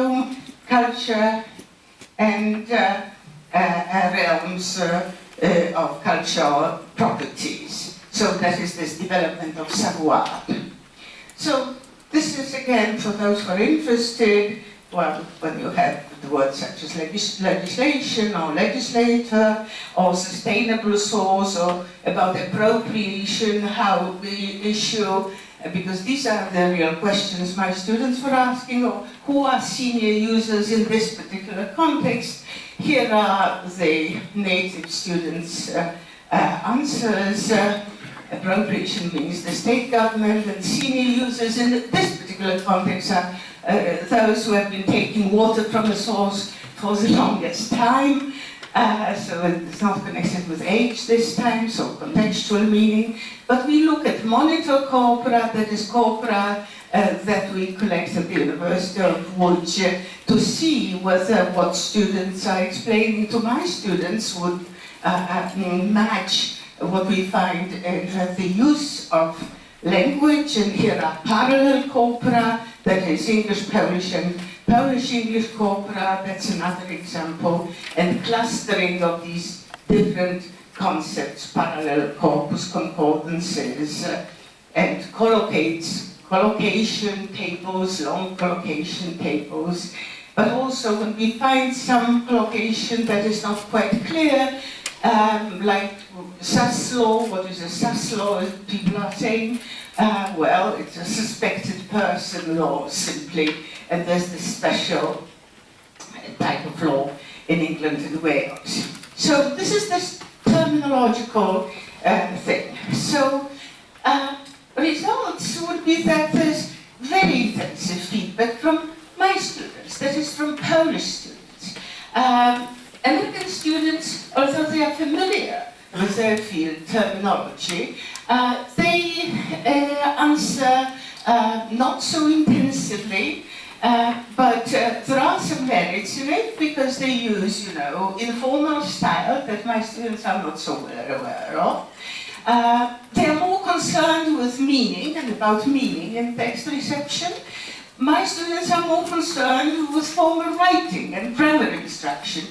home, culture, and realms of cultural properties. So that is this development of savoir. So this is, again, for those who are interested, well, when you have the words such as legislation or legislator or sustainable source or about appropriation, how we issue, because these are the real questions my students were asking, or who are senior users in this particular context. Here are the native students' answers. Appropriation means the state government, and senior users in this particular context are those who have been taking water from the source for the longest time. So it's not connected with age this time, so contextual meaning. But we look at monitor corpora, that is corpora that we collect at the University of Łódź, to see whether what students are explaining to my students would match what we find in the use of language. And here are parallel corpora, that is English, Polish, and Polish-English corpora, that's another example, and clustering of these different concepts, parallel corpus concordances, and collocation tables, long collocation tables, but also when we find some collocation that is not quite clear, like sus law. What is a sus law? People are saying, well, it's a suspected person law, simply, and there's this special type of law in England and Wales. So this is this terminological thing. So results would be that there's very intensive feedback from my students, that is from Polish students. American students, although they are familiar with their field terminology, they answer not so intensively, but there are some merits in it, because they use, informal style that my students are not so well aware of. They are more concerned with meaning and about meaning in text reception. My students are more concerned with formal writing and grammar instruction,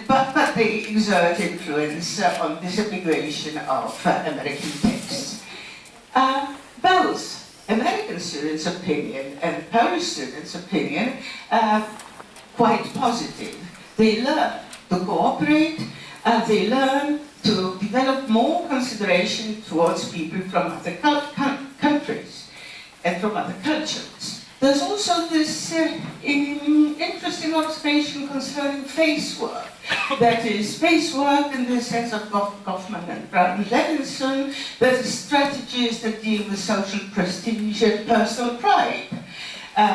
but they exert influence on disambiguation of American texts. Both American students' opinion and Polish students' opinion are quite positive. They learn to cooperate, they learn to develop more consideration towards people from other countries and from other cultures. There's also this interesting observation concerning face work. That is, face work in the sense of Goffman and Brown-Levinson, that is strategies that deal with social prestige and personal pride,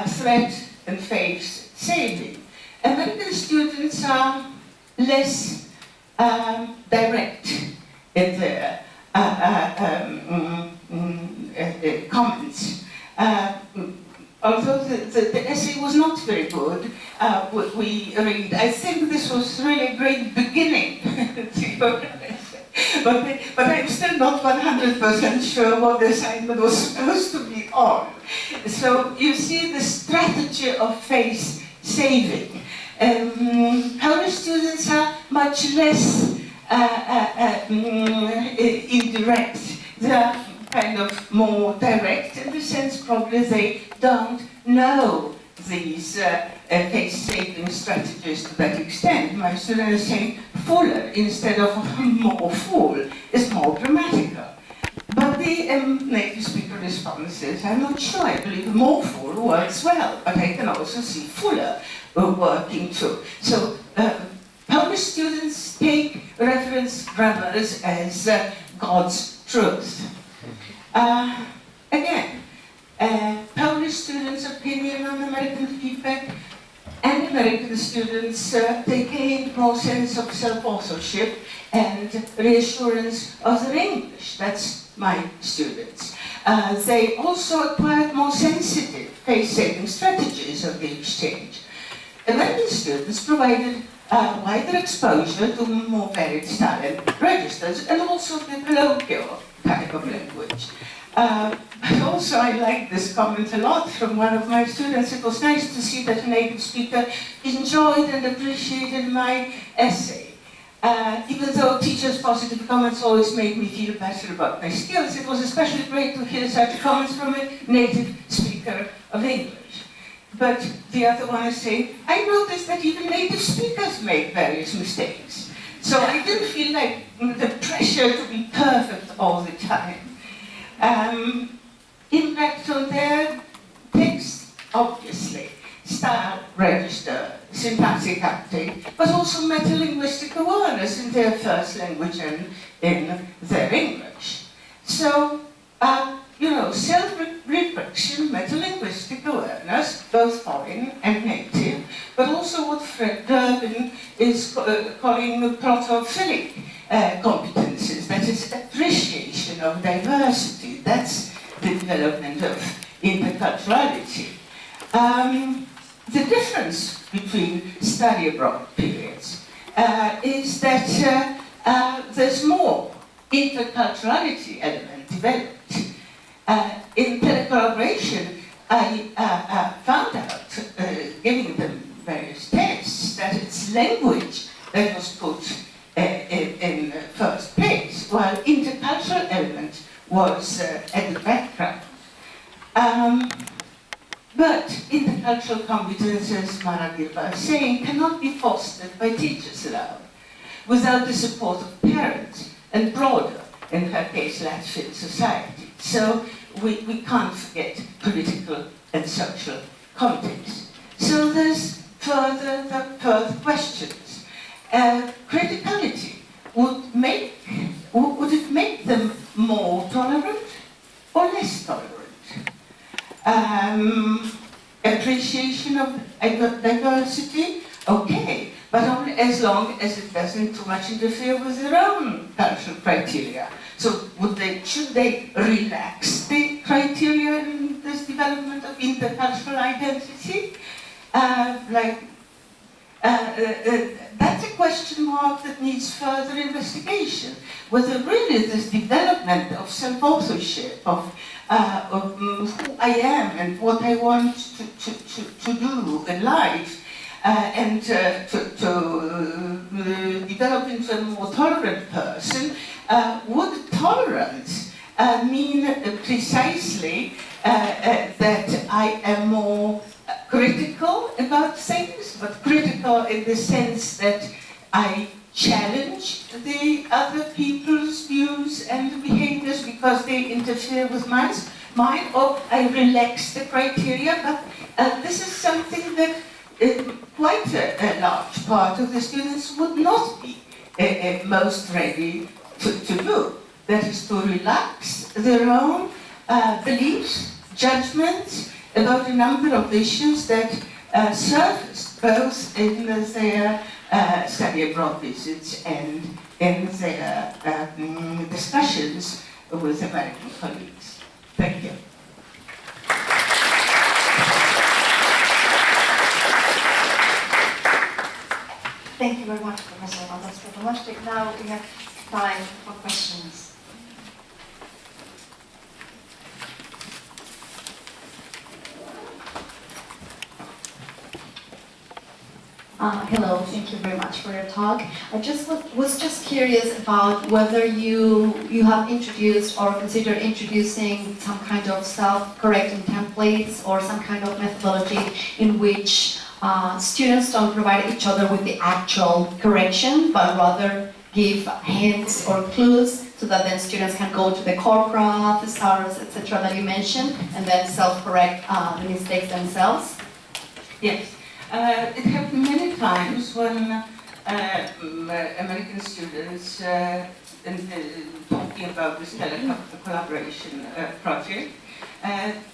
threat and face saving. American students are less direct in their comments. Although the essay was not very good, we read, I think this was really a great beginning to your essay. But I'm still not 100% sure what the assignment was supposed to be on. So you see the strategy of face saving. Polish students are much less indirect. They are kind of more direct in the sense probably they don't know these face-saving strategies to that extent. My student is saying fuller instead of more full is more grammatical. But the native speaker responses, I'm not sure. I believe more full works well, but I can also see fuller working too. So Polish students take reference grammars as God's truth. Again, Polish students' opinion on American feedback and American students, they gained more sense of self-authorship and reassurance of their English. That's my students. They also acquired more sensitive face-saving strategies of the exchange. American students provided wider exposure to more varied style and registers, and also the colloquial type of language. But also I like this comment a lot from one of my students. It was nice to see that a native speaker enjoyed and appreciated my essay. Even though teachers' positive comments always made me feel better about my skills, it was especially great to hear such comments from a native speaker of English. But the other one is saying, I noticed that even native speakers make various mistakes. So I didn't feel like the pressure to be perfect all the time. Impact on their text, obviously. Style, register, syntactic uptake, but also metalinguistic awareness in their first language and in their English. So, self-reflection, metalinguistic awareness, both foreign and native, but also what Fred Durbin is calling protophilic competences, that is appreciation of diversity, that's the development of interculturality. The difference between study abroad periods is that there's more interculturality element developed. In telecollaboration, I found out, giving them various tests, that it's language that was put in first place, while intercultural element was at the background. But intercultural competences, Maragir was saying, cannot be fostered by teachers alone, without the support of parents and broader, in her case, Latvian society. So we can't forget political and social context. So there's further questions. Criticality, would it make them more tolerant or less tolerant? Appreciation of diversity, okay, but only as long as it doesn't too much interfere with their own cultural criteria. So should they relax the criteria in this development of intercultural identity? That's a question mark that needs further investigation. Whether really this development of self-authorship, of who I am and what I want to do in life, and to develop into a more tolerant person, would tolerance mean precisely that I am more critical about things, but critical in the sense that I challenge the other people's views and behaviors because they interfere with mine, or I relax the criteria, but this is something that quite a large part of the students would not be most ready to do. That is to relax their own beliefs, judgments about a number of issues that surfaced both in their study abroad visits and in their discussions with American colleagues. Thank you. Thank you very much, Professor Vandas. Now we have time for questions. Hello, thank you very much for your talk. I was just curious about whether you have introduced or considered introducing some kind of self-correcting templates or some kind of methodology in which students don't provide each other with the actual correction, but rather give hints or clues so that then students can go to the corpora, thesaurus, etc. that you mentioned, and then self-correct the mistakes themselves. Yes. It happened many times when American students, talking about this collaboration project,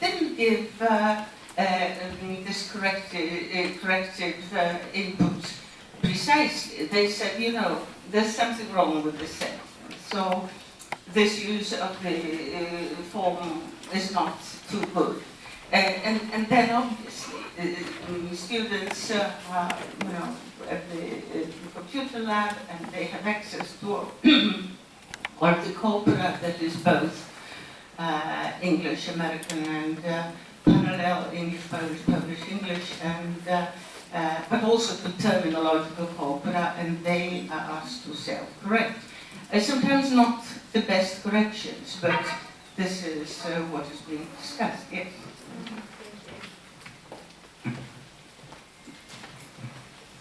didn't give this corrective input precisely. They said, there's something wrong with the sentence, so this use of the form is not too good. And then obviously, students at the computer lab, and they have access to or the corpora that is both English, American, and parallel English, Polish, Polish, English, and but also to terminological corpora, and they are asked to self-correct. Sometimes not the best corrections, but this is what is being discussed. Yes.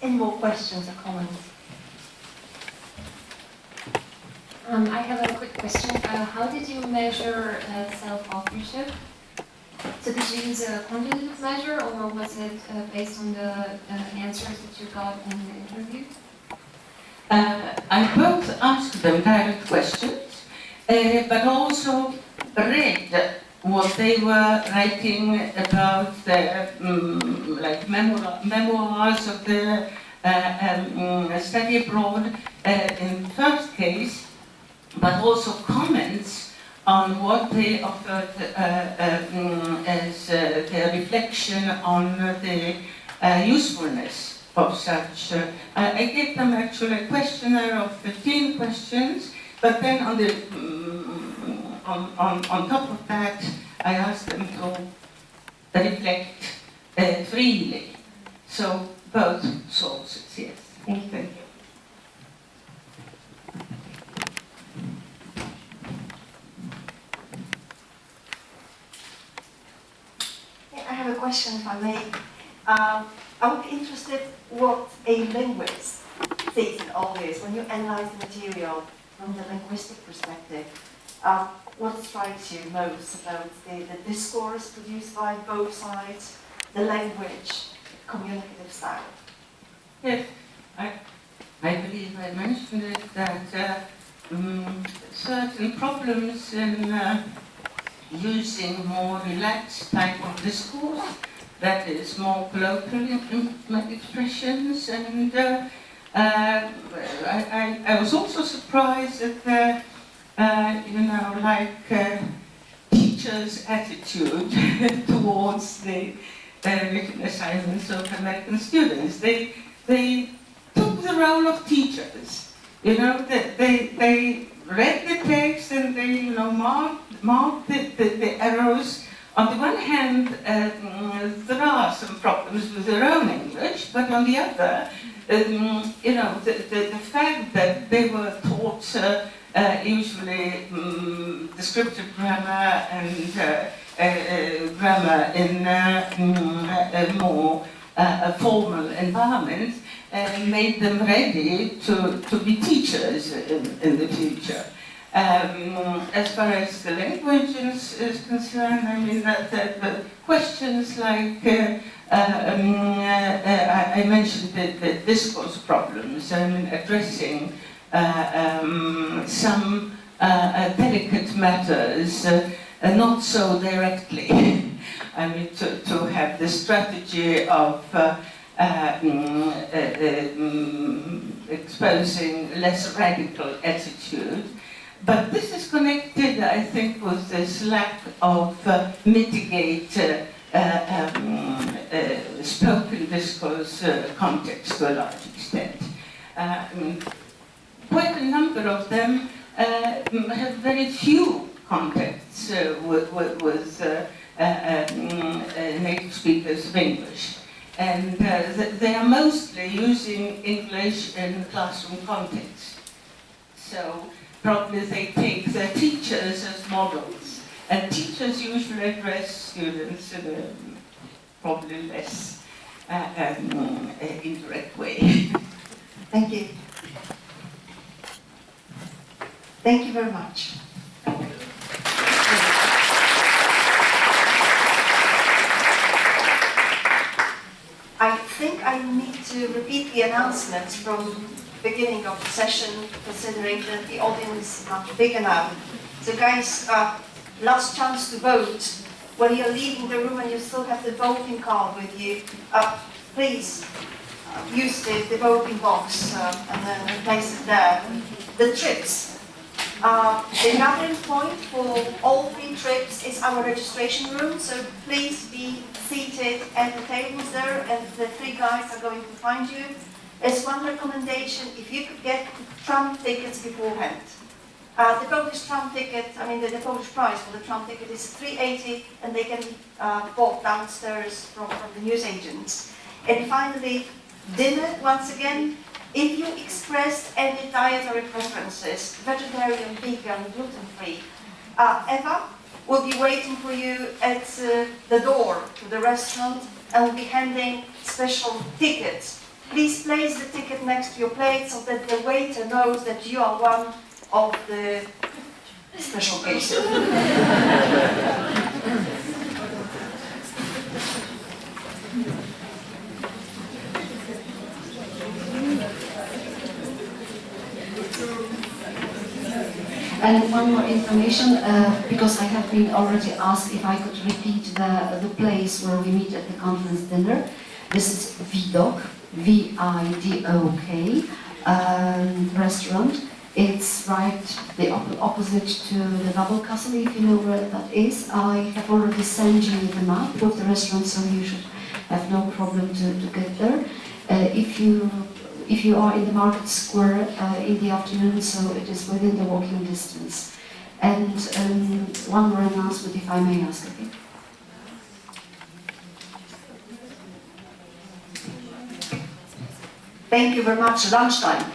Any more questions or comments? I have a quick question. How did you measure self-authorship? So did you use a quantitative measure, or was it based on the answers that you got in the interview? I both asked them direct questions, but also read what they were writing about their like memoirs of their study abroad in the first case, but also comments on what they offered as their reflection on the usefulness of such. I gave them actually a questionnaire of 15 questions, but then on the on top of that, I asked them to reflect freely. So both sources, yes. Thank you. I have a question, if I may. I would be interested what a linguist thinks in all this. When you analyze the material from the linguistic perspective, what strikes you most about the discourse produced by both sides, the language, communicative style? Yes, I believe I mentioned it that certain problems in using more relaxed type of discourse, that is more colloquial expressions, and I was also surprised that teachers' attitude towards the written assignments of American students. They took the role of teachers. They read the text and they marked the errors. On the one hand, there are some problems with their own English, but on the other, the fact that they were taught usually descriptive grammar and grammar in a more formal environment made them ready to be teachers in the future. As far as the language is concerned, I mean that the questions like I mentioned the discourse problems, I mean addressing some delicate matters not so directly. I mean to have the strategy of exposing less radical attitude. But this is connected, I think, with this lack of mitigate spoken discourse context to a large extent. Quite a number of them have very few contacts with native speakers of English. And they are mostly using English in classroom context. So probably they take their teachers as models. And teachers usually address students in a probably less indirect way. Thank you. Thank you very much. I think I need to repeat the announcements from the beginning of the session, considering that the audience is much bigger now. So guys, last chance to vote. When you're leaving the room and you still have the voting card with you, please use the voting box and then place it there. The trips. The gathering point for all 3 trips is our registration room, so please be seated at the tables there, and the 3 guys are going to find you. As one recommendation, if you could get tram tickets beforehand. The Polish tram ticket, I mean the Polish price for the tram ticket is 380, and they can bought downstairs from the newsagents. And finally, dinner, once again, if you expressed any dietary preferences, vegetarian, vegan, gluten-free, Eva will be waiting for you at the door to the restaurant and will be handing special tickets. Please place the ticket next to your plate so that the waiter knows that you are one of the special cases. And one more information, because I have been already asked if I could repeat the place where we meet at the conference dinner. This is Widok, V-I-D-O-K, restaurant. It's right the opposite to the Double Castle, if you know where that is. I have already sent you the map of the restaurant, so you should have no problem to get there. If you are in the market square in the afternoon, so it is within the walking distance. And one more announcement, if I may ask, okay? Thank you very much. Lunchtime.